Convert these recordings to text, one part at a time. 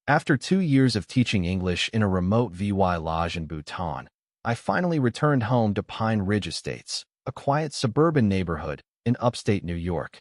After 2 years of teaching English in a remote VY lodge in Bhutan, I finally returned home to Pine Ridge Estates, a quiet suburban neighborhood in upstate New York.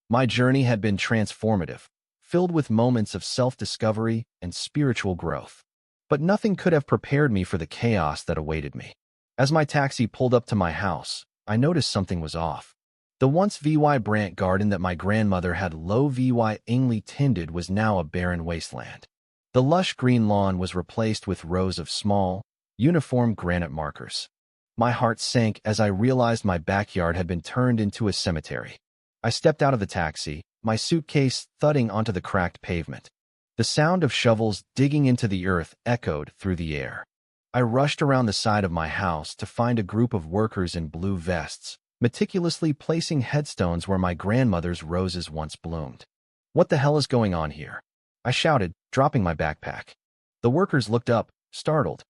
My journey had been transformative, filled with moments of self-discovery and spiritual growth. But nothing could have prepared me for the chaos that awaited me. As my taxi pulled up to my house, I noticed something was off. The once VY Brandt garden that my grandmother had low VY Ainley tended was now a barren wasteland. The lush green lawn was replaced with rows of small, uniform granite markers. My heart sank as I realized my backyard had been turned into a cemetery. I stepped out of the taxi, my suitcase thudding onto the cracked pavement. The sound of shovels digging into the earth echoed through the air. I rushed around the side of my house to find a group of workers in blue vests, meticulously placing headstones where my grandmother's roses once bloomed. "What the hell is going on here?" I shouted, dropping my backpack. The workers looked up, startled.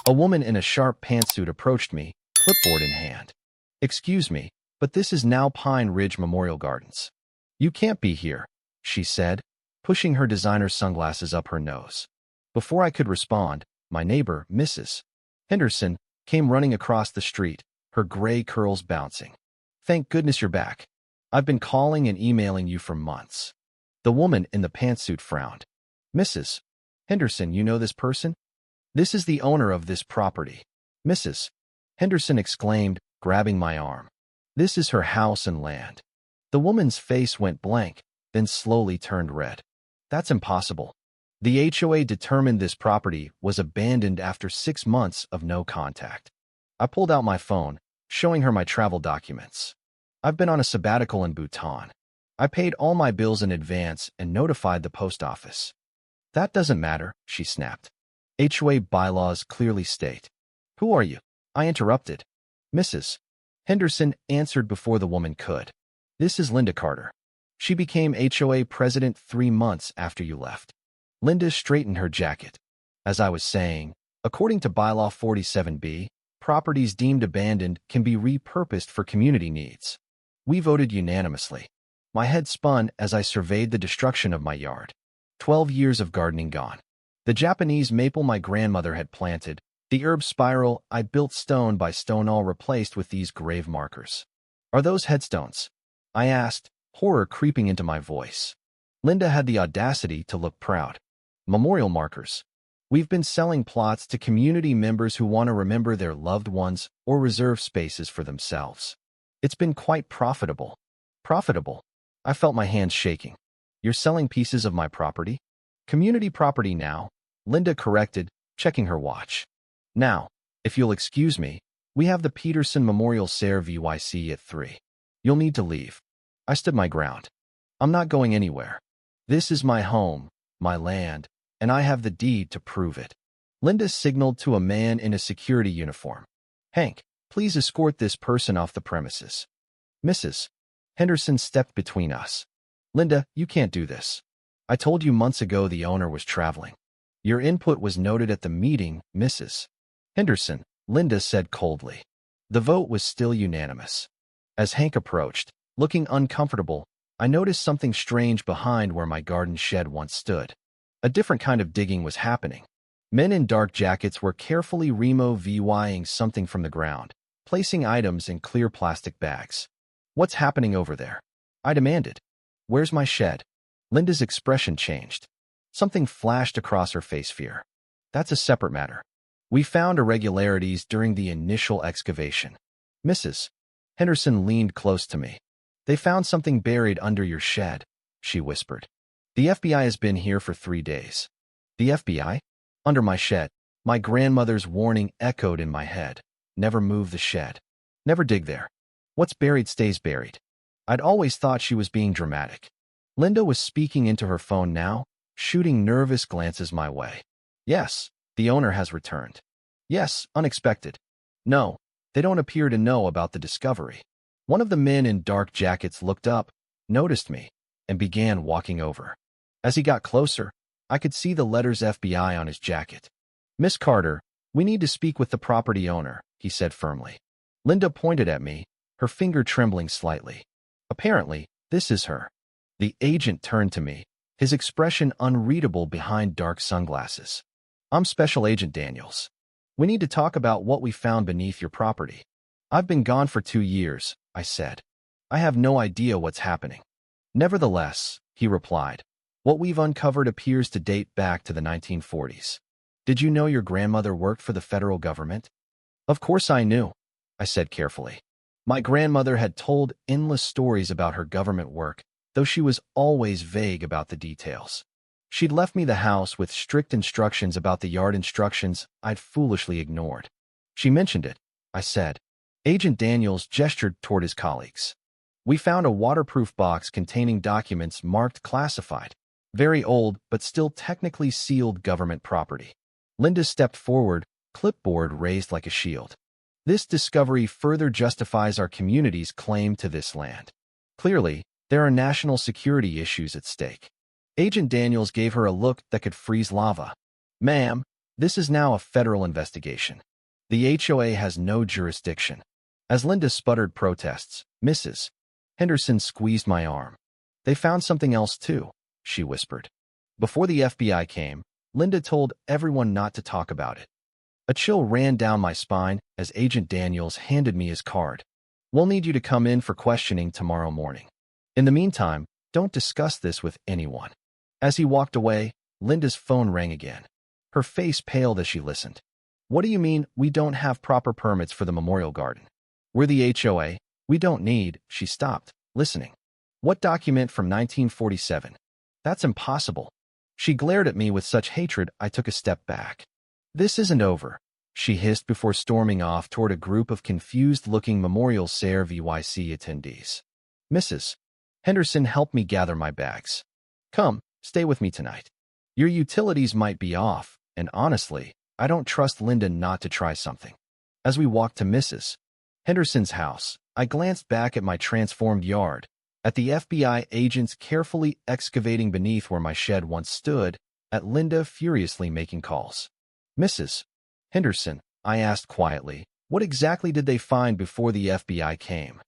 A woman in a sharp pantsuit approached me, clipboard in hand. "Excuse me, but this is now Pine Ridge Memorial Gardens. You can't be here," she said, pushing her designer sunglasses up her nose. Before I could respond, my neighbor, Mrs. Henderson, came running across the street, her gray curls bouncing. "Thank goodness you're back. I've been calling and emailing you for months." The woman in the pantsuit frowned. "Mrs. Henderson, you know this person? This is the owner of this property." Mrs. Henderson exclaimed, grabbing my arm. "This is her house and land." The woman's face went blank, then slowly turned red. "That's impossible. The HOA determined this property was abandoned after 6 months of no contact." I pulled out my phone, showing her my travel documents. "I've been on a sabbatical in Bhutan. I paid all my bills in advance and notified the post office." "That doesn't matter," she snapped. "HOA bylaws clearly state." "Who are you?" I interrupted. Mrs. Henderson answered before the woman could. "This is Linda Carter. She became HOA president 3 months after you left." Linda straightened her jacket. "As I was saying, according to Bylaw 47B, properties deemed abandoned can be repurposed for community needs. We voted unanimously." My head spun as I surveyed the destruction of my yard. 12 years of gardening gone. The Japanese maple my grandmother had planted, the herb spiral I built stone by stone, all replaced with these grave markers. "Are those headstones?" I asked, horror creeping into my voice. Linda had the audacity to look proud. "Memorial markers. We've been selling plots to community members who want to remember their loved ones or reserve spaces for themselves. It's been quite profitable." "Profitable?" I felt my hands shaking. "You're selling pieces of my property?" "Community property now," Linda corrected, checking her watch. "Now, if you'll excuse me, we have the Peterson Memorial Serre VYC at 3. You'll need to leave." I stood my ground. "I'm not going anywhere. This is my home, my land, and I have the deed to prove it." Linda signaled to a man in a security uniform. "Hank, please escort this person off the premises." Mrs. Henderson stepped between us. "Linda, you can't do this. I told you months ago the owner was traveling." "Your input was noted at the meeting, Mrs. Henderson," Linda said coldly. The vote was still unanimous. As Hank approached, looking uncomfortable, I noticed something strange behind where my garden shed once stood. A different kind of digging was happening. Men in dark jackets were carefully removing something from the ground, placing items in clear plastic bags. "What's happening over there?" I demanded. "Where's my shed?" Linda's expression changed. Something flashed across her face, fear. "That's a separate matter. We found irregularities during the initial excavation." Mrs. Henderson leaned close to me. "They found something buried under your shed," she whispered. "The FBI has been here for 3 days." "The FBI? Under my shed?" My grandmother's warning echoed in my head. Never move the shed. Never dig there. What's buried stays buried. I'd always thought she was being dramatic. Linda was speaking into her phone now, shooting nervous glances my way. "Yes, the owner has returned." "Yes, unexpected." "No, they don't appear to know about the discovery." One of the men in dark jackets looked up, noticed me, and began walking over. As he got closer, I could see the letters FBI on his jacket. "Miss Carter, we need to speak with the property owner," he said firmly. Linda pointed at me, her finger trembling slightly. "Apparently, this is her." The agent turned to me, his expression unreadable behind dark sunglasses. I'm Special Agent Daniels. We need to talk about what we found beneath your property. I've been gone for 2 years, I said. I have no idea what's happening. Nevertheless, he replied, what we've uncovered appears to date back to the 1940s. Did you know your grandmother worked for the federal government? Of course I knew, I said carefully. My grandmother had told endless stories about her government work, though she was always vague about the details. She'd left me the house with strict instructions about the yard, instructions I'd foolishly ignored. She mentioned it, I said. Agent Daniels gestured toward his colleagues. We found a waterproof box containing documents marked classified. Very old, but still technically sealed government property. Linda stepped forward, clipboard raised like a shield. This discovery further justifies our community's claim to this land. Clearly, there are national security issues at stake. Agent Daniels gave her a look that could freeze lava. Ma'am, this is now a federal investigation. The HOA has no jurisdiction. As Linda sputtered protests, Mrs. Henderson squeezed my arm. They found something else too, she whispered. Before the FBI came, Linda told everyone not to talk about it. A chill ran down my spine as Agent Daniels handed me his card. We'll need you to come in for questioning tomorrow morning. In the meantime, don't discuss this with anyone. As he walked away, Linda's phone rang again. Her face paled as she listened. What do you mean we don't have proper permits for the memorial garden? We're the HOA. We don't need. She stopped, listening. What document from 1947? That's impossible. She glared at me with such hatred I took a step back. This isn't over, she hissed before storming off toward a group of confused-looking Memorial Serre VYC attendees. Mrs. Henderson helped me gather my bags. Come, stay with me tonight. Your utilities might be off, and honestly, I don't trust Linda not to try something. As we walked to Mrs. Henderson's house, I glanced back at my transformed yard, at the FBI agents carefully excavating beneath where my shed once stood, at Linda furiously making calls. Mrs. Henderson, I asked quietly, what exactly did they find before the FBI came?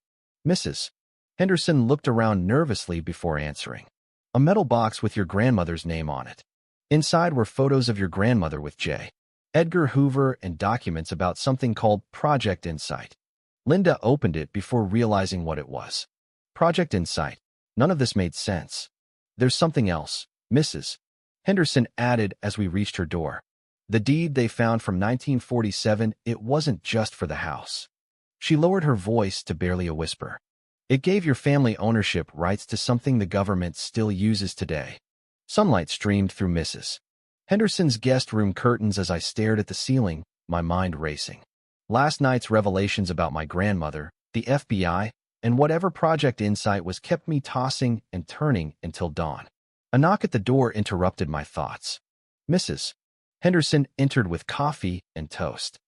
Mrs. Henderson looked around nervously before answering. A metal box with your grandmother's name on it. Inside were photos of your grandmother with J. Edgar Hoover and documents about something called Project Insight. Linda opened it before realizing what it was. Project Insight. None of this made sense. There's something else, Mrs. Henderson added as we reached her door. The deed they found from 1947, it wasn't just for the house. She lowered her voice to barely a whisper. It gave your family ownership rights to something the government still uses today. Sunlight streamed through Mrs. Henderson's guest room curtains as I stared at the ceiling, my mind racing. Last night's revelations about my grandmother, the FBI, and whatever Project Insight was kept me tossing and turning until dawn. A knock at the door interrupted my thoughts. Mrs. Henderson entered with coffee and toast.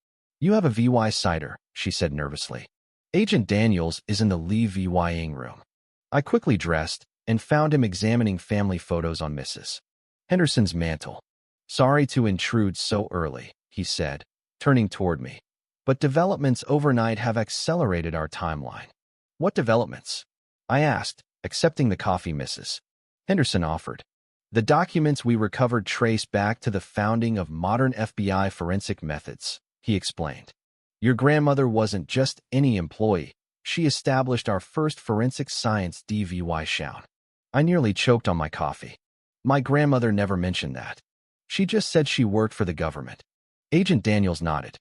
You have a VY cider, she said nervously. Agent Daniels is in the Lee VYing room. I quickly dressed and found him examining family photos on Mrs. Henderson's mantle. Sorry to intrude so early, he said, turning toward me. But developments overnight have accelerated our timeline. What developments? I asked, accepting the coffee Mrs. Henderson offered. The documents we recovered trace back to the founding of modern FBI forensic methods, he explained. Your grandmother wasn't just any employee. She established our first forensic science DVY showdown. I nearly choked on my coffee. My grandmother never mentioned that. She just said she worked for the government. Agent Daniels nodded.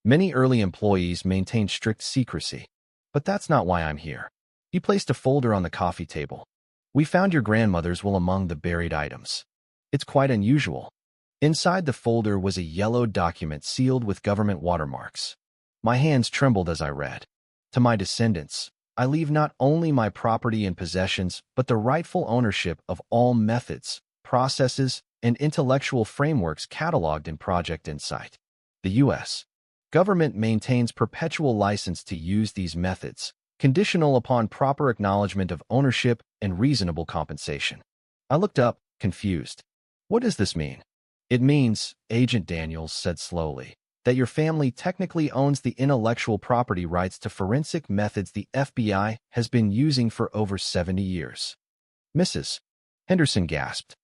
Many early employees maintained strict secrecy. But that's not why I'm here. He placed a folder on the coffee table. We found your grandmother's will among the buried items. It's quite unusual. Inside the folder was a yellow document sealed with government watermarks. My hands trembled as I read. To my descendants, I leave not only my property and possessions, but the rightful ownership of all methods, processes, and intellectual frameworks cataloged in Project Insight. The U.S. government maintains perpetual license to use these methods, conditional upon proper acknowledgement of ownership and reasonable compensation. I looked up, confused. What does this mean? It means, Agent Daniels said slowly, that your family technically owns the intellectual property rights to forensic methods the FBI has been using for over 70 years. Mrs. Henderson gasped.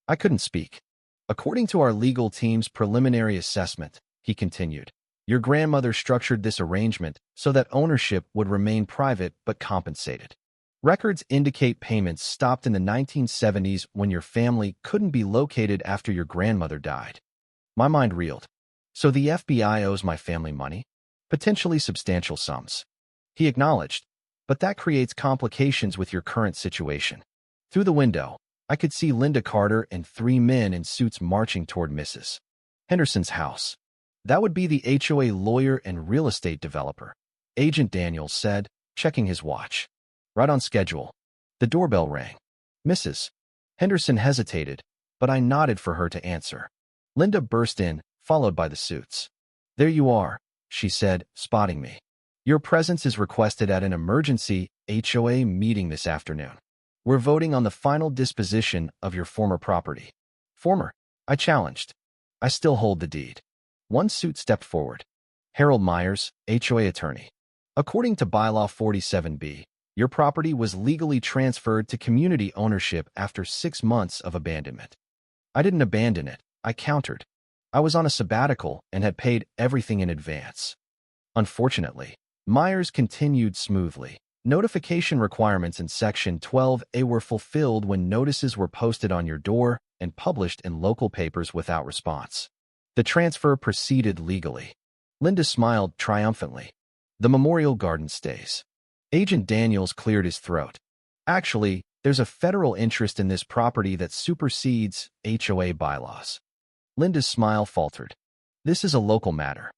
I couldn't speak. According to our legal team's preliminary assessment, he continued, your grandmother structured this arrangement so that ownership would remain private but compensated. Records indicate payments stopped in the 1970s when your family couldn't be located after your grandmother died. My mind reeled. So the FBI owes my family money? Potentially substantial sums. He acknowledged, but that creates complications with your current situation. Through the window, I could see Linda Carter and 3 men in suits marching toward Mrs. Henderson's house. That would be the HOA lawyer and real estate developer, Agent Daniels said, checking his watch. Right on schedule. The doorbell rang. Mrs. Henderson hesitated, but I nodded for her to answer. Linda burst in, followed by the suits. There you are, she said, spotting me. Your presence is requested at an emergency HOA meeting this afternoon. We're voting on the final disposition of your former property. Former? I challenged. I still hold the deed. One suit stepped forward. Harold Myers, HOA attorney. According to Bylaw 47B, your property was legally transferred to community ownership after 6 months of abandonment. I didn't abandon it, I countered. I was on a sabbatical and had paid everything in advance. Unfortunately, Myers continued smoothly. Notification requirements in Section 12A were fulfilled when notices were posted on your door and published in local papers without response. The transfer proceeded legally. Linda smiled triumphantly. The memorial garden stays. Agent Daniels cleared his throat. Actually, there's a federal interest in this property that supersedes HOA bylaws. Linda's smile faltered. This is a local matter.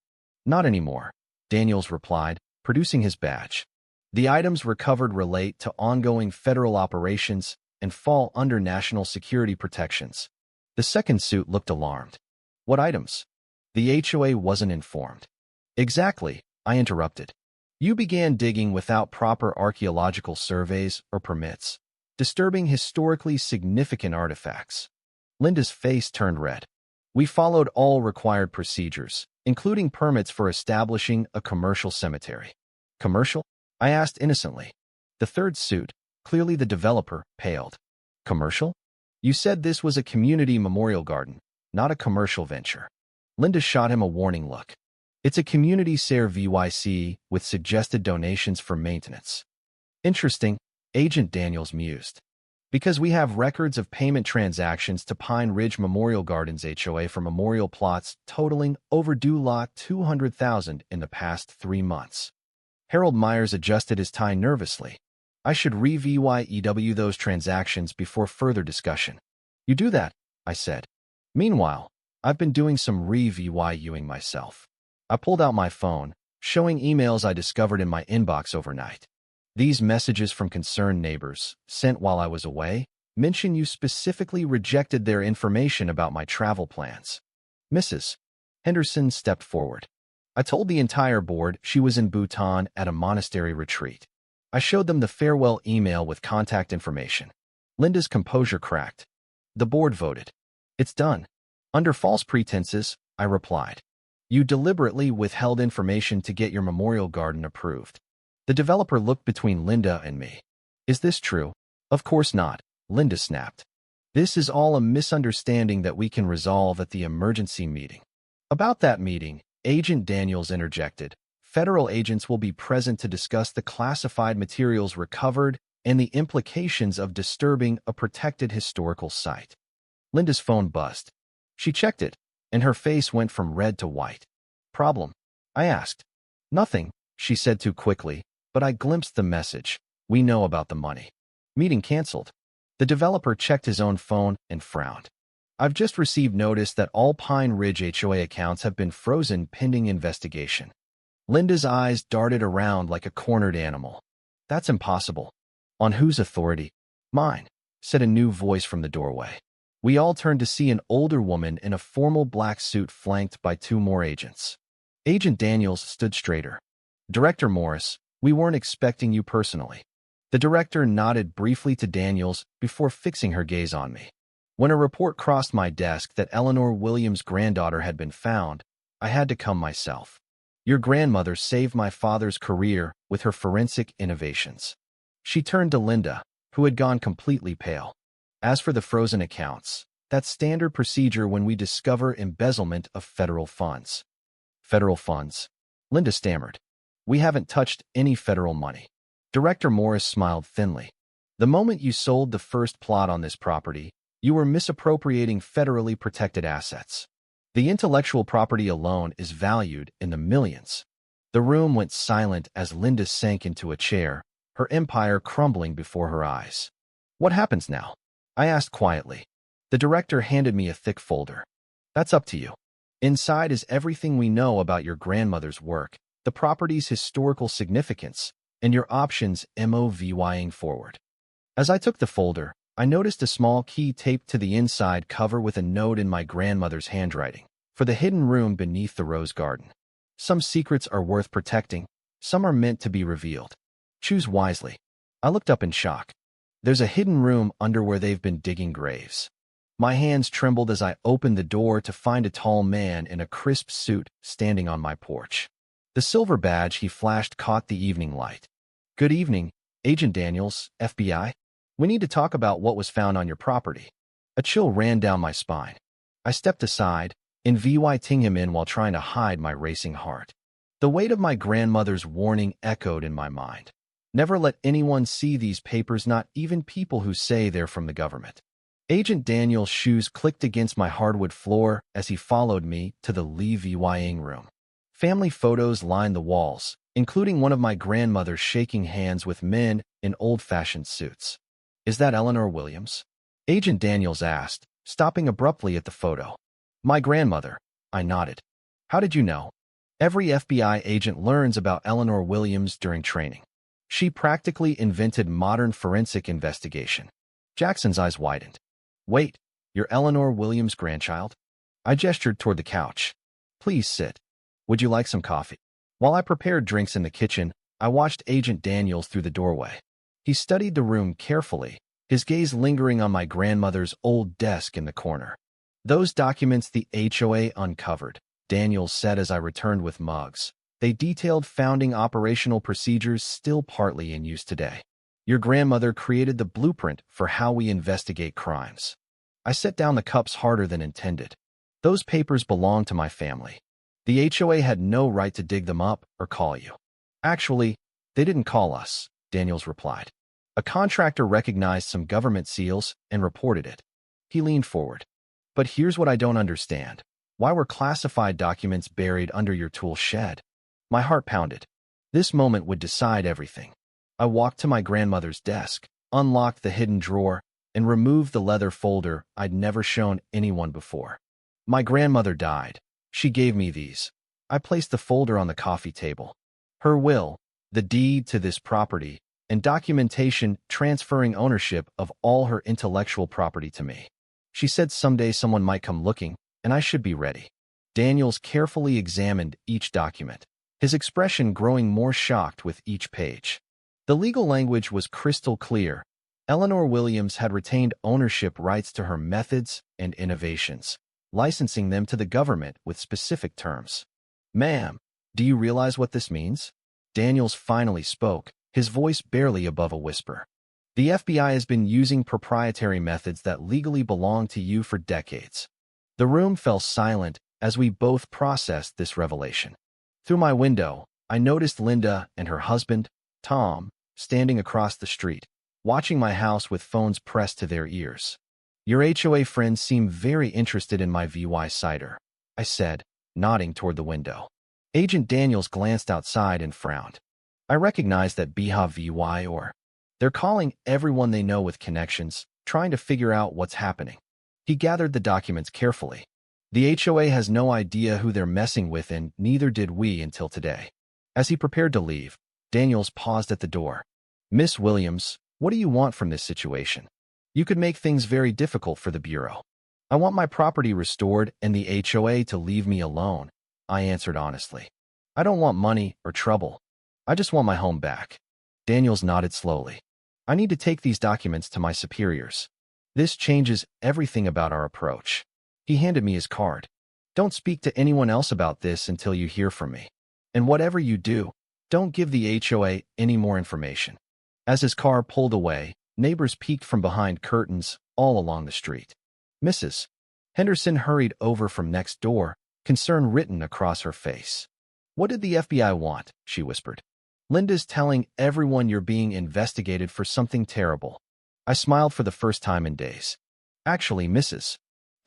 Not anymore, Daniels replied, producing his badge. The items recovered relate to ongoing federal operations and fall under national security protections. The second suit looked alarmed. What items? The HOA wasn't informed. Exactly, I interrupted. You began digging without proper archaeological surveys or permits, disturbing historically significant artifacts. Linda's face turned red. We followed all required procedures, including permits for establishing a commercial cemetery. Commercial? I asked innocently. The third suit, clearly the developer, paled. Commercial? You said this was a community memorial garden, not a commercial venture. Linda shot him a warning look. It's a community share VYC with suggested donations for maintenance. Interesting, Agent Daniels mused. Because we have records of payment transactions to Pine Ridge Memorial Gardens HOA for memorial plots totaling overdue lot $200,000 in the past 3 months. Harold Myers adjusted his tie nervously. I should re-VYEW those transactions before further discussion. You do that, I said. Meanwhile, I've been doing some re-VYUing myself. I pulled out my phone, showing emails I discovered in my inbox overnight. These messages from concerned neighbors, sent while I was away, mention you specifically rejected their information about my travel plans. Mrs. Henderson stepped forward. I told the entire board she was in Bhutan at a monastery retreat. I showed them the farewell email with contact information. Linda's composure cracked. The board voted. It's done. Under false pretenses, I replied. You deliberately withheld information to get your memorial garden approved. The developer looked between Linda and me. Is this true? Of course not, Linda snapped. This is all a misunderstanding that we can resolve at the emergency meeting. About that meeting, Agent Daniels interjected. Federal agents will be present to discuss the classified materials recovered and the implications of disturbing a protected historical site. Linda's phone buzzed. She checked it, and her face went from red to white. Problem? I asked. Nothing, she said too quickly, but I glimpsed the message. We know about the money. Meeting canceled. The developer checked his own phone and frowned. I've just received notice that all Pine Ridge HOA accounts have been frozen pending investigation. Linda's eyes darted around like a cornered animal. That's impossible. On whose authority? Mine, said a new voice from the doorway. We all turned to see an older woman in a formal black suit flanked by 2 more agents. Agent Daniels stood straighter. Director Morris, we weren't expecting you personally. The director nodded briefly to Daniels before fixing her gaze on me. When a report crossed my desk that Eleanor Williams' granddaughter had been found, I had to come myself. Your grandmother saved my father's career with her forensic innovations. She turned to Linda, who had gone completely pale. As for the frozen accounts, That's standard procedure when we discover embezzlement of federal funds. Federal funds? Linda stammered. We haven't touched any federal money. Director Morris smiled thinly. The moment you sold the first plot on this property, you were misappropriating federally protected assets. The intellectual property alone is valued in the millions. The room went silent as Linda sank into a chair, her empire crumbling before her eyes. What happens now? I asked quietly. The director handed me a thick folder. That's up to you. Inside is everything we know about your grandmother's work, the property's historical significance, and your options moving forward. As I took the folder, I noticed a small key taped to the inside cover with a note in my grandmother's handwriting, for the hidden room beneath the rose garden. Some secrets are worth protecting, some are meant to be revealed. Choose wisely. I looked up in shock. There's a hidden room under where they've been digging graves. My hands trembled as I opened the door to find a tall man in a crisp suit standing on my porch. The silver badge he flashed caught the evening light. Good evening, Agent Daniels, FBI. We need to talk about what was found on your property. A chill ran down my spine. I stepped aside, inviting him in while trying to hide my racing heart. The weight of my grandmother's warning echoed in my mind. Never let anyone see these papers, not even people who say they're from the government. Agent Daniel's shoes clicked against my hardwood floor as he followed me to the living room. Family photos lined the walls, including one of my grandmothers shaking hands with men in old-fashioned suits. Is that Eleanor Williams? Agent Daniels asked, stopping abruptly at the photo. My grandmother, I nodded. How did you know? Every FBI agent learns about Eleanor Williams during training. She practically invented modern forensic investigation. Jackson's eyes widened. Wait, you're Eleanor Williams' grandchild? I gestured toward the couch. Please sit. Would you like some coffee? While I prepared drinks in the kitchen, I watched Agent Daniels through the doorway. He studied the room carefully, his gaze lingering on my grandmother's old desk in the corner. Those documents the HOA uncovered, Daniels said as I returned with mugs. They detailed founding operational procedures still partly in use today. Your grandmother created the blueprint for how we investigate crimes. I set down the cups harder than intended. Those papers belong to my family. The HOA had no right to dig them up or call you. Actually, they didn't call us, Daniels replied. A contractor recognized some government seals and reported it. He leaned forward. But here's what I don't understand. Why were classified documents buried under your tool shed? My heart pounded. This moment would decide everything. I walked to my grandmother's desk, unlocked the hidden drawer, and removed the leather folder I'd never shown anyone before. My grandmother died. She gave me these. I placed the folder on the coffee table. Her will, the deed to this property, and documentation transferring ownership of all her intellectual property to me. She said someday someone might come looking, and I should be ready. Daniels carefully examined each document, his expression growing more shocked with each page. The legal language was crystal clear. Eleanor Williams had retained ownership rights to her methods and innovations, licensing them to the government with specific terms. Ma'am, do you realize what this means? Daniels finally spoke, his voice barely above a whisper. The FBI has been using proprietary methods that legally belong to you for decades. The room fell silent as we both processed this revelation. Through my window, I noticed Linda and her husband, Tom, standing across the street, watching my house with phones pressed to their ears. Your HOA friends seem very interested in my VY cider, I said, nodding toward the window. Agent Daniels glanced outside and frowned. I recognized that VY or they're calling everyone they know with connections, trying to figure out what's happening. He gathered the documents carefully. The HOA has no idea who they're messing with, and neither did we until today. As he prepared to leave, Daniels paused at the door. Miss Williams, what do you want from this situation? You could make things very difficult for the Bureau. I want my property restored and the HOA to leave me alone, I answered honestly. I don't want money or trouble. I just want my home back. Daniels nodded slowly. I need to take these documents to my superiors. This changes everything about our approach. He handed me his card. Don't speak to anyone else about this until you hear from me. And whatever you do, don't give the HOA any more information. As his car pulled away, neighbors peeked from behind curtains all along the street. Mrs. Henderson hurried over from next door, concern written across her face. What did the FBI want? She whispered. Linda's telling everyone you're being investigated for something terrible. I smiled for the first time in days. Actually, Mrs.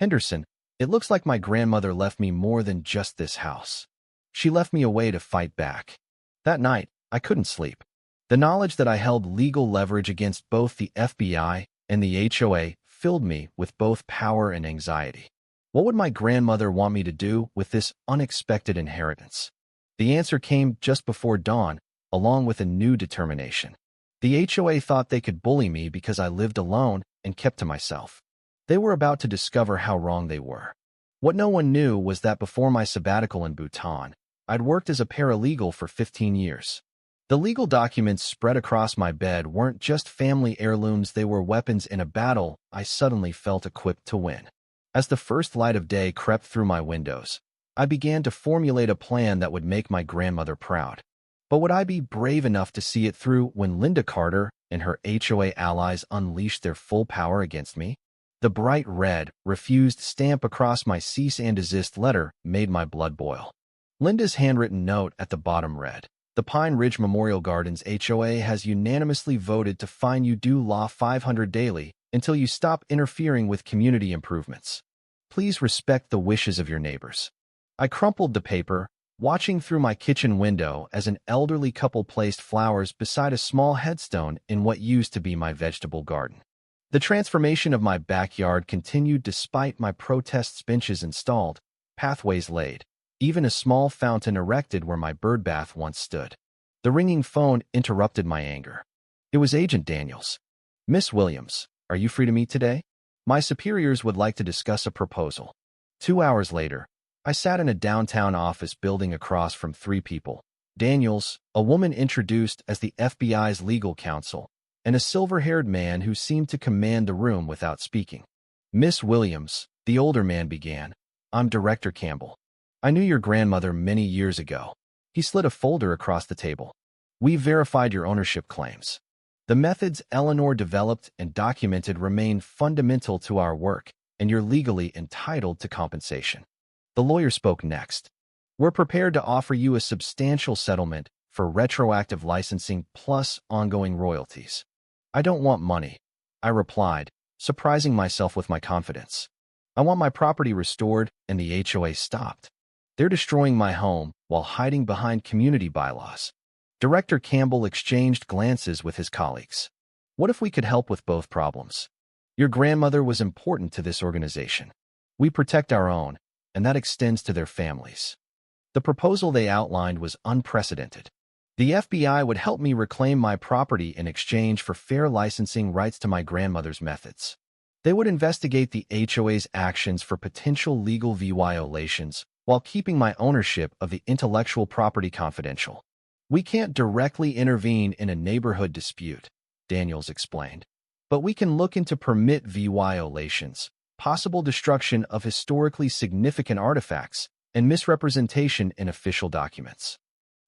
Henderson, it looks like my grandmother left me more than just this house. She left me a way to fight back. That night, I couldn't sleep. The knowledge that I held legal leverage against both the FBI and the HOA filled me with both power and anxiety. What would my grandmother want me to do with this unexpected inheritance? The answer came just before dawn, along with a new determination. The HOA thought they could bully me because I lived alone and kept to myself. They were about to discover how wrong they were. What no one knew was that before my sabbatical in Bhutan, I'd worked as a paralegal for 15 years. The legal documents spread across my bed weren't just family heirlooms, they were weapons in a battle I suddenly felt equipped to win. As the first light of day crept through my windows, I began to formulate a plan that would make my grandmother proud. But would I be brave enough to see it through when Linda Carter and her HOA allies unleashed their full power against me? The bright red, refused stamp across my cease and desist letter made my blood boil. Linda's handwritten note at the bottom read, "The Pine Ridge Memorial Gardens HOA has unanimously voted to fine you due law $500 daily until you stop interfering with community improvements. Please respect the wishes of your neighbors." I crumpled the paper, watching through my kitchen window as an elderly couple placed flowers beside a small headstone in what used to be my vegetable garden. The transformation of my backyard continued despite my protests, benches installed, pathways laid, even a small fountain erected where my birdbath once stood. The ringing phone interrupted my anger. It was Agent Daniels. "Miss Williams, are you free to meet today? My superiors would like to discuss a proposal." 2 hours later, I sat in a downtown office building across from 3 people. Daniels, a woman introduced as the FBI's legal counsel, and a silver-haired man who seemed to command the room without speaking. "Miss Williams," the older man began, "I'm Director Campbell. I knew your grandmother many years ago." He slid a folder across the table. "We've verified your ownership claims. The methods Eleanor developed and documented remain fundamental to our work, and you're legally entitled to compensation." The lawyer spoke next. "We're prepared to offer you a substantial settlement for retroactive licensing plus ongoing royalties." "I don't want money," I replied, surprising myself with my confidence. "I want my property restored and the HOA stopped. They're destroying my home while hiding behind community bylaws." Director Campbell exchanged glances with his colleagues. "What if we could help with both problems? Your grandmother was important to this organization. We protect our own, and that extends to their families." The proposal they outlined was unprecedented. The FBI would help me reclaim my property in exchange for fair licensing rights to my grandmother's methods. They would investigate the HOA's actions for potential legal violations while keeping my ownership of the intellectual property confidential. "We can't directly intervene in a neighborhood dispute," Daniels explained, "but we can look into permit violations, possible destruction of historically significant artifacts, and misrepresentation in official documents."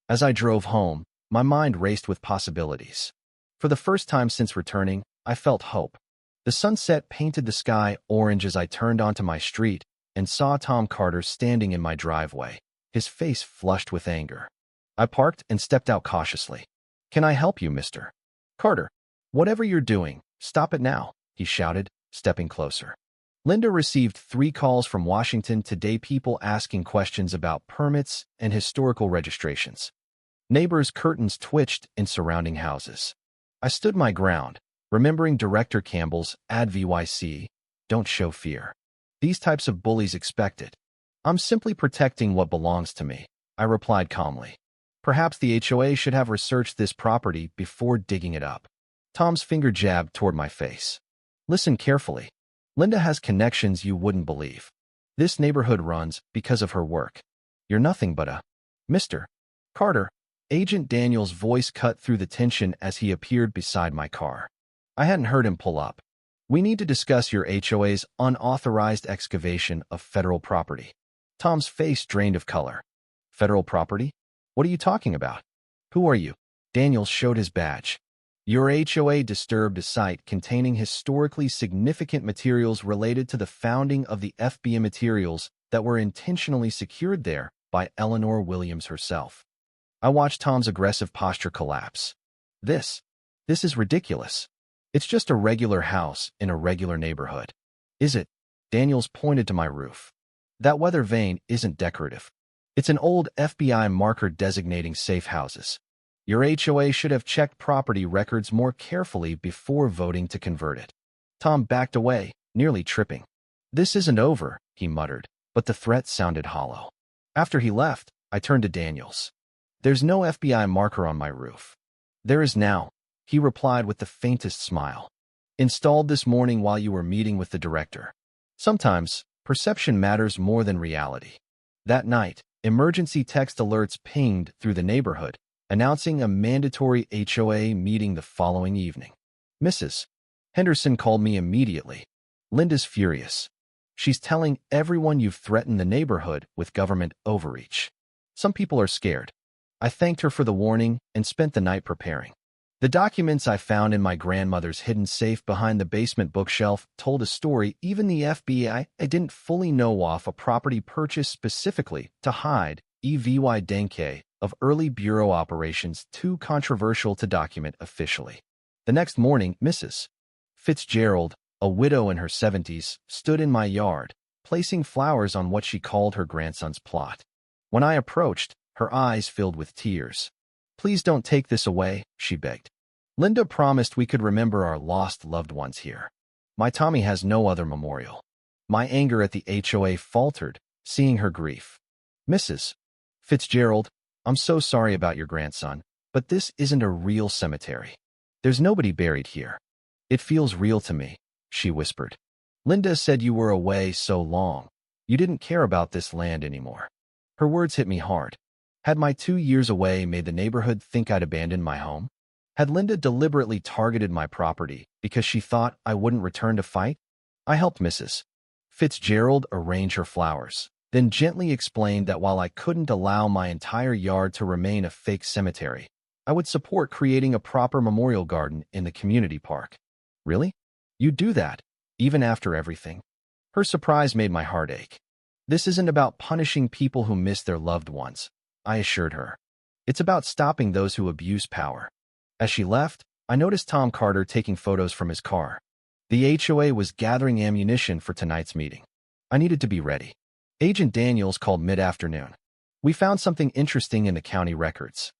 As I drove home, my mind raced with possibilities. For the first time since returning, I felt hope. The sunset painted the sky orange as I turned onto my street and saw Tom Carter standing in my driveway, his face flushed with anger. I parked and stepped out cautiously. "Can I help you, Mr. Carter?" "Whatever you're doing, stop it now," he shouted, stepping closer. Linda received 3 calls from Washington today, people asking questions about permits and historical registrations. Neighbors' curtains twitched in surrounding houses. I stood my ground, remembering Director Campbell's advice, "Don't show fear. These types of bullies expect it." "I'm simply protecting what belongs to me," I replied calmly. "Perhaps the HOA should have researched this property before digging it up." Tom's finger jabbed toward my face. "Listen carefully. Linda has connections you wouldn't believe. This neighborhood runs because of her work. You're nothing but a Mr. Carter." Agent Daniels' voice cut through the tension as he appeared beside my car. I hadn't heard him pull up. "We need to discuss your HOA's unauthorized excavation of federal property." Tom's face drained of color. "Federal property? What are you talking about? Who are you?" Daniels showed his badge. Your HOA disturbed a site containing historically significant materials related to the founding of the FBA materials that were intentionally secured there by Eleanor Williams herself. I watched Tom's aggressive posture collapse. This is ridiculous. It's just a regular house in a regular neighborhood. Is it? Daniels pointed to my roof. That weather vane isn't decorative. It's an old FBI marker designating safe houses. Your HOA should have checked property records more carefully before voting to convert it. Tom backed away, nearly tripping. This isn't over, he muttered, but the threat sounded hollow. After he left, I turned to Daniels. There's no FBI marker on my roof. There is now, he replied with the faintest smile. Installed this morning while you were meeting with the director. Sometimes, perception matters more than reality. That night, emergency text alerts pinged through the neighborhood, announcing a mandatory HOA meeting the following evening. Mrs. Henderson called me immediately. Linda's furious. She's telling everyone you've threatened the neighborhood with government overreach. Some people are scared. I thanked her for the warning and spent the night preparing. The documents I found in my grandmother's hidden safe behind the basement bookshelf told a story even the FBI didn't fully know of, a property purchased specifically to hide EVY Denke of early bureau operations, too controversial to document officially. The next morning, Mrs. Fitzgerald, a widow in her 70s, stood in my yard, placing flowers on what she called her grandson's plot. When I approached, her eyes filled with tears. Please don't take this away, she begged. Linda promised we could remember our lost loved ones here. My Tommy has no other memorial. My anger at the HOA faltered, seeing her grief. Mrs. Fitzgerald, I'm so sorry about your grandson, but this isn't a real cemetery. There's nobody buried here. It feels real to me, she whispered. Linda said you were away so long. You didn't care about this land anymore. Her words hit me hard. Had my 2 years away made the neighborhood think I'd abandoned my home? Had Linda deliberately targeted my property because she thought I wouldn't return to fight? I helped Mrs. Fitzgerald arrange her flowers, then gently explained that while I couldn't allow my entire yard to remain a fake cemetery, I would support creating a proper memorial garden in the community park. Really? You'd do that, even after everything? Her surprise made my heart ache. This isn't about punishing people who miss their loved ones, I assured her. It's about stopping those who abuse power. As she left, I noticed Tom Carter taking photos from his car. The HOA was gathering ammunition for tonight's meeting. I needed to be ready. Agent Daniels called mid-afternoon. We found something interesting in the county records.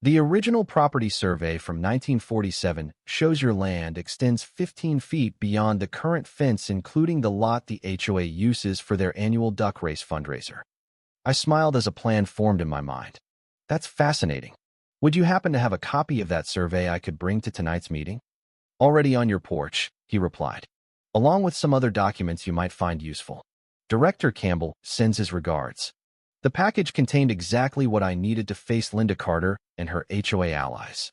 The original property survey from 1947 shows your land extends 15 feet beyond the current fence, including the lot the HOA uses for their annual duck race fundraiser. I smiled as a plan formed in my mind. That's fascinating. Would you happen to have a copy of that survey I could bring to tonight's meeting? Already on your porch, he replied, along with some other documents you might find useful. Director Campbell sends his regards. The package contained exactly what I needed to face Linda Carter and her HOA allies.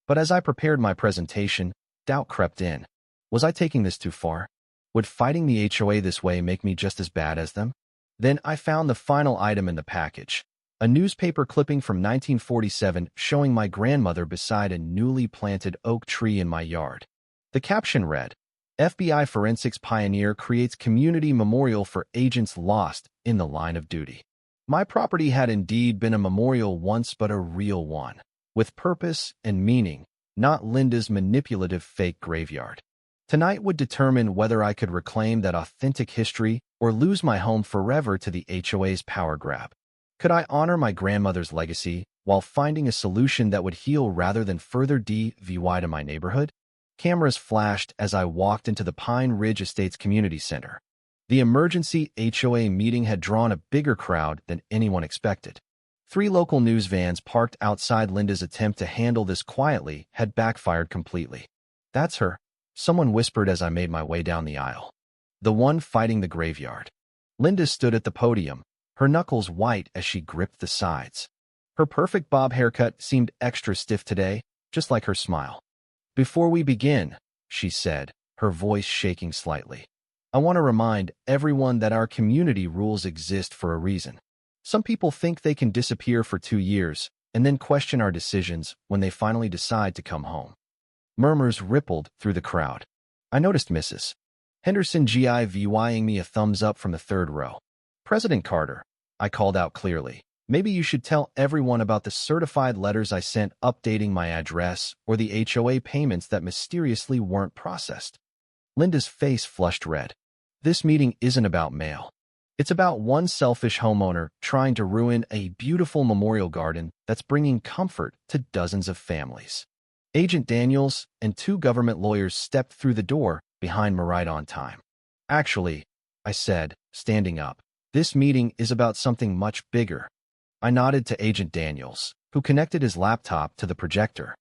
But as I prepared my presentation, doubt crept in. Was I taking this too far? Would fighting the HOA this way make me just as bad as them? Then I found the final item in the package. A newspaper clipping from 1947 showing my grandmother beside a newly planted oak tree in my yard. The caption read, FBI forensics pioneer creates community memorial for agents lost in the line of duty. My property had indeed been a memorial once, but a real one, with purpose and meaning, not Linda's manipulative fake graveyard. Tonight would determine whether I could reclaim that authentic history or lose my home forever to the HOA's power grab. Could I honor my grandmother's legacy while finding a solution that would heal rather than further DVY to my neighborhood? Cameras flashed as I walked into the Pine Ridge Estates Community Center. The emergency HOA meeting had drawn a bigger crowd than anyone expected. 3 local news vans parked outside. Linda's attempt to handle this quietly had backfired completely. That's her, someone whispered as I made my way down the aisle. The one fighting the graveyard. Linda stood at the podium, her knuckles white as she gripped the sides. Her perfect bob haircut seemed extra stiff today, just like her smile. Before we begin, she said, her voice shaking slightly, I want to remind everyone that our community rules exist for a reason. Some people think they can disappear for 2 years and then question our decisions when they finally decide to come home. Murmurs rippled through the crowd. I noticed Mrs. Henderson giving me a thumbs up from the third row. President Carter, I called out clearly. Maybe you should tell everyone about the certified letters I sent updating my address or the HOA payments that mysteriously weren't processed. Linda's face flushed red. This meeting isn't about mail. It's about one selfish homeowner trying to ruin a beautiful memorial garden that's bringing comfort to dozens of families. Agent Daniels and two government lawyers stepped through the door behind me right on time. Actually, I said, standing up, this meeting is about something much bigger. I nodded to Agent Daniels, who connected his laptop to the projector.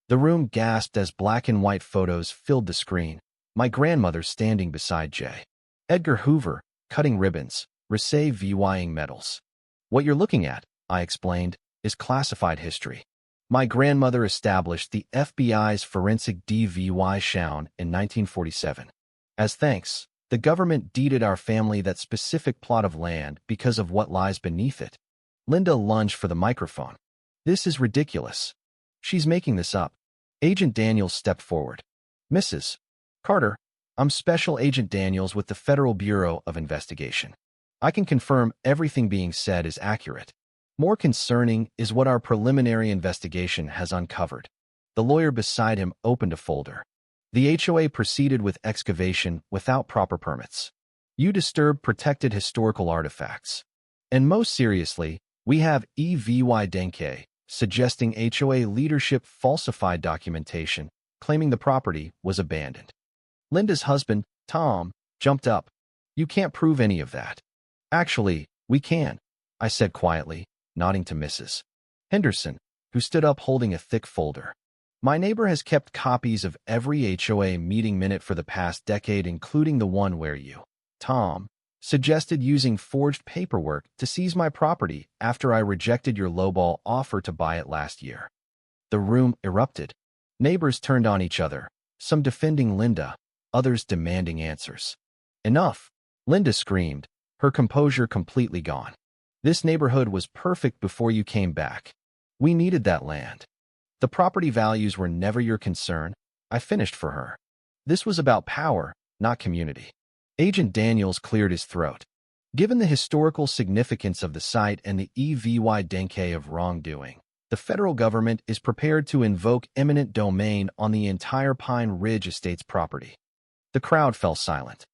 The room gasped as black and white photos filled the screen. My grandmother standing beside J. Edgar Hoover, cutting ribbons, receiving medals. What you're looking at, I explained, is classified history. My grandmother established the FBI's forensic DVY showdown in 1947. As thanks, the government deeded our family that specific plot of land because of what lies beneath it. Linda lunged for the microphone. This is ridiculous. She's making this up. Agent Daniels stepped forward. Mrs. Carter, I'm Special Agent Daniels with the Federal Bureau of Investigation. I can confirm everything being said is accurate. More concerning is what our preliminary investigation has uncovered. The lawyer beside him opened a folder. The HOA proceeded with excavation without proper permits. You disturbed protected historical artifacts. And most seriously, we have EVY Denke suggesting HOA leadership falsified documentation, claiming the property was abandoned. Linda's husband, Tom, jumped up. You can't prove any of that. Actually, we can, I said quietly, nodding to Mrs. Henderson, who stood up holding a thick folder. My neighbor has kept copies of every HOA meeting minute for the past decade, including the one where you, Tom, suggested using forged paperwork to seize my property after I rejected your lowball offer to buy it last year. The room erupted. Neighbors turned on each other, some defending Linda, others demanding answers. Enough, Linda screamed, her composure completely gone. This neighborhood was perfect before you came back. We needed that land. The property values were never your concern. I finished for her. This was about power, not community. Agent Daniels cleared his throat. Given the historical significance of the site and the EVY Denke of wrongdoing, the federal government is prepared to invoke eminent domain on the entire Pine Ridge Estates property. The crowd fell silent.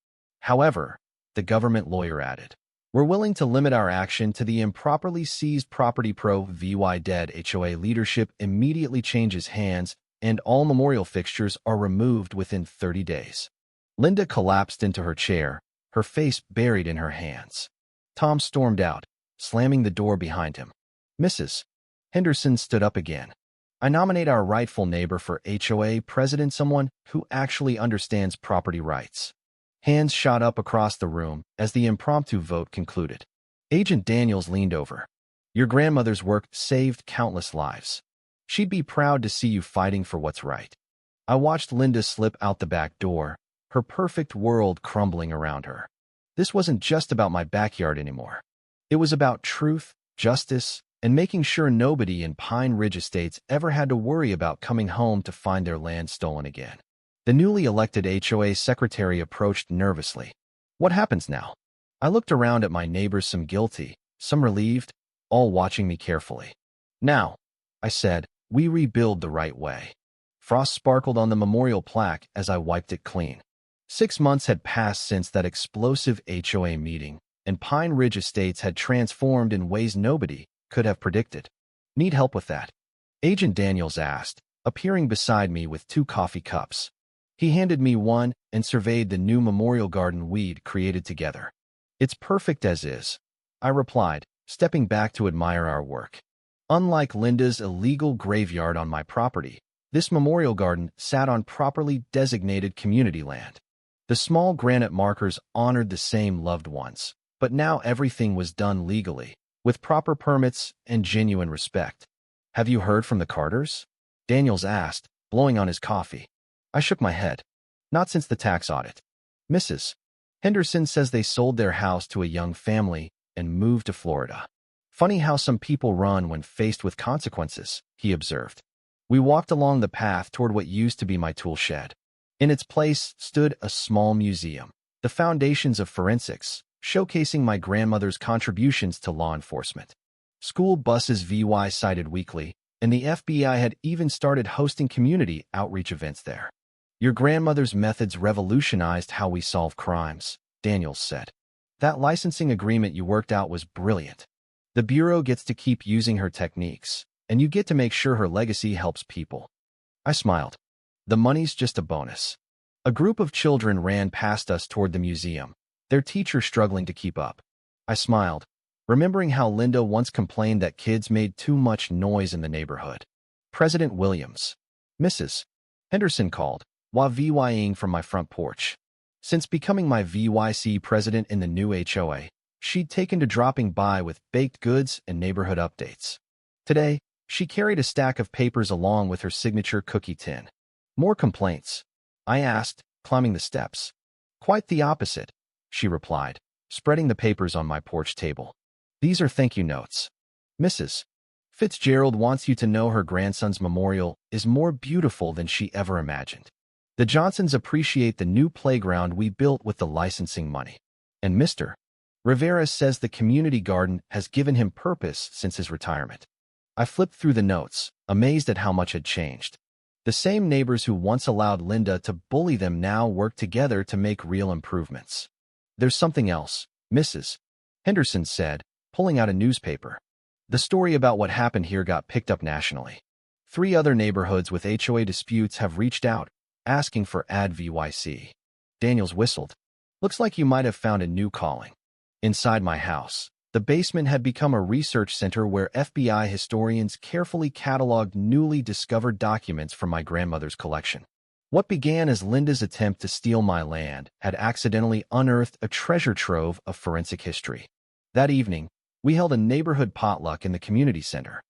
However, the government lawyer added, we're willing to limit our action to the improperly seized property. VY dead HOA leadership immediately changes hands and all memorial fixtures are removed within 30 days. Linda collapsed into her chair, her face buried in her hands. Tom stormed out, slamming the door behind him. Mrs. Henderson stood up again. I nominate our rightful neighbor for HOA president, someone who actually understands property rights. Hands shot up across the room as the impromptu vote concluded. Agent Daniels leaned over. Your grandmother's work saved countless lives. She'd be proud to see you fighting for what's right. I watched Linda slip out the back door, her perfect world crumbling around her. This wasn't just about my backyard anymore. It was about truth, justice, and making sure nobody in Pine Ridge Estates ever had to worry about coming home to find their land stolen again. The newly elected HOA secretary approached nervously. What happens now? I looked around at my neighbors, some guilty, some relieved, all watching me carefully. Now, I said, we rebuild the right way. Frost sparkled on the memorial plaque as I wiped it clean. 6 months had passed since that explosive HOA meeting, and Pine Ridge Estates had transformed in ways nobody could have predicted. Need help with that? Agent Daniels asked, appearing beside me with 2 coffee cups. He handed me one and surveyed the new memorial garden we'd created together. It's perfect as is, I replied, stepping back to admire our work. Unlike Linda's illegal graveyard on my property, this memorial garden sat on properly designated community land. The small granite markers honored the same loved ones, but now everything was done legally, with proper permits and genuine respect. Have you heard from the Carters? Daniels asked, blowing on his coffee. I shook my head. Not since the tax audit. Mrs. Henderson says they sold their house to a young family and moved to Florida. Funny how some people run when faced with consequences, he observed. We walked along the path toward what used to be my tool shed. In its place stood a small museum, the foundations of forensics, showcasing my grandmother's contributions to law enforcement. School buses VY cited weekly, and the FBI had even started hosting community outreach events there. Your grandmother's methods revolutionized how we solve crimes, Daniels said. That licensing agreement you worked out was brilliant. The Bureau gets to keep using her techniques, and you get to make sure her legacy helps people. I smiled. The money's just a bonus. A group of children ran past us toward the museum, their teacher struggling to keep up. I smiled, remembering how Linda once complained that kids made too much noise in the neighborhood. President Williams. Mrs. Henderson called, while VYing from my front porch. Since becoming my VYC president in the new HOA, she'd taken to dropping by with baked goods and neighborhood updates. Today, she carried a stack of papers along with her signature cookie tin. More complaints? I asked, climbing the steps. Quite the opposite, she replied, spreading the papers on my porch table. These are thank you notes. Mrs. Fitzgerald wants you to know her grandson's memorial is more beautiful than she ever imagined. The Johnsons appreciate the new playground we built with the licensing money. And Mr. Rivera says the community garden has given him purpose since his retirement. I flipped through the notes, amazed at how much had changed. The same neighbors who once allowed Linda to bully them now work together to make real improvements. There's something else, Mrs. Henderson said, pulling out a newspaper. The story about what happened here got picked up nationally. 3 other neighborhoods with HOA disputes have reached out, asking for AdVYC. Daniels whistled. Looks like you might have found a new calling. Inside my house, the basement had become a research center where FBI historians carefully cataloged newly discovered documents from my grandmother's collection. What began as Linda's attempt to steal my land had accidentally unearthed a treasure trove of forensic history. That evening, we held a neighborhood potluck in the community center.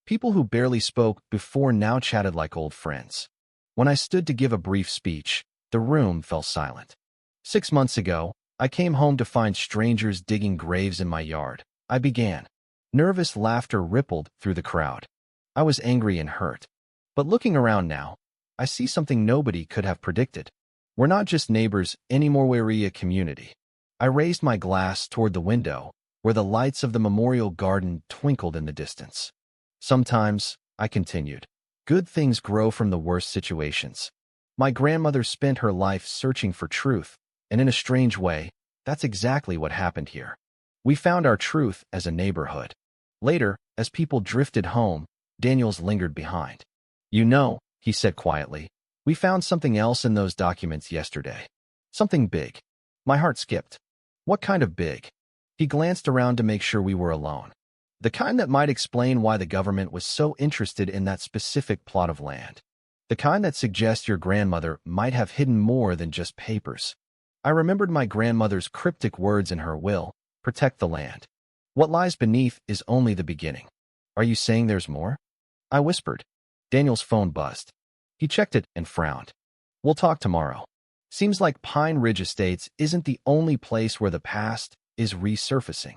People who barely spoke before now chatted like old friends. When I stood to give a brief speech, the room fell silent. 6 months ago, I came home to find strangers digging graves in my yard. I began. Nervous laughter rippled through the crowd. I was angry and hurt. But looking around now, I see something nobody could have predicted. We're not just neighbors anymore, we're a community. I raised my glass toward the window, where the lights of the memorial garden twinkled in the distance. Sometimes, I continued, good things grow from the worst situations. My grandmother spent her life searching for truth, and in a strange way, that's exactly what happened here. We found our truth as a neighborhood. Later, as people drifted home, Daniels lingered behind. You know, he said quietly, we found something else in those documents yesterday. Something big. My heart skipped. What kind of big? He glanced around to make sure we were alone. The kind that might explain why the government was so interested in that specific plot of land. The kind that suggests your grandmother might have hidden more than just papers. I remembered my grandmother's cryptic words in her will, protect the land. What lies beneath is only the beginning. Are you saying there's more? I whispered. Daniel's phone buzzed. He checked it and frowned. We'll talk tomorrow. Seems like Pine Ridge Estates isn't the only place where the past is resurfacing.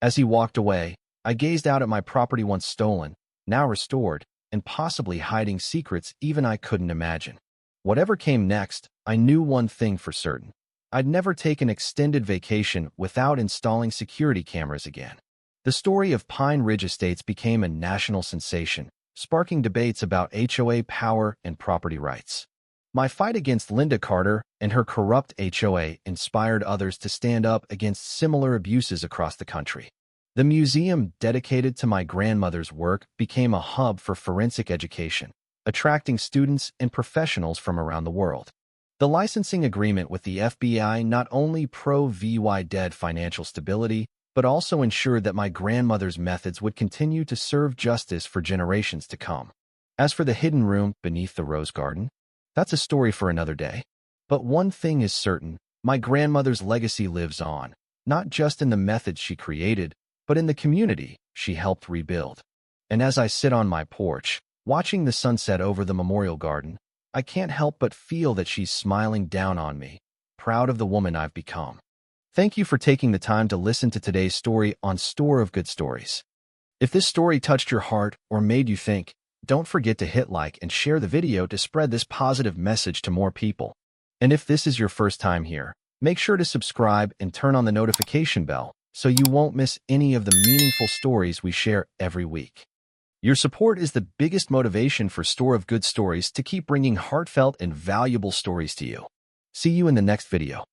As he walked away, I gazed out at my property once stolen, now restored, and possibly hiding secrets even I couldn't imagine. Whatever came next, I knew one thing for certain. I'd never take an extended vacation without installing security cameras again. The story of Pine Ridge Estates became a national sensation, sparking debates about HOA power and property rights. My fight against Linda Carter and her corrupt HOA inspired others to stand up against similar abuses across the country. The museum dedicated to my grandmother's work became a hub for forensic education, attracting students and professionals from around the world. The licensing agreement with the FBI not only provided financial stability, but also ensured that my grandmother's methods would continue to serve justice for generations to come. As for the hidden room beneath the rose garden, that's a story for another day. But one thing is certain, my grandmother's legacy lives on, not just in the methods she created, but in the community she helped rebuild. And as I sit on my porch, watching the sunset over the memorial garden, I can't help but feel that she's smiling down on me, proud of the woman I've become. Thank you for taking the time to listen to today's story on Store of Good Stories. If this story touched your heart or made you think, Don't forget to hit like and share the video to spread this positive message to more people. And if this is your first time here, make sure to subscribe and turn on the notification bell so you won't miss any of the meaningful stories we share every week. Your support is the biggest motivation for Store of Good Stories to keep bringing heartfelt and valuable stories to you. See you in the next video.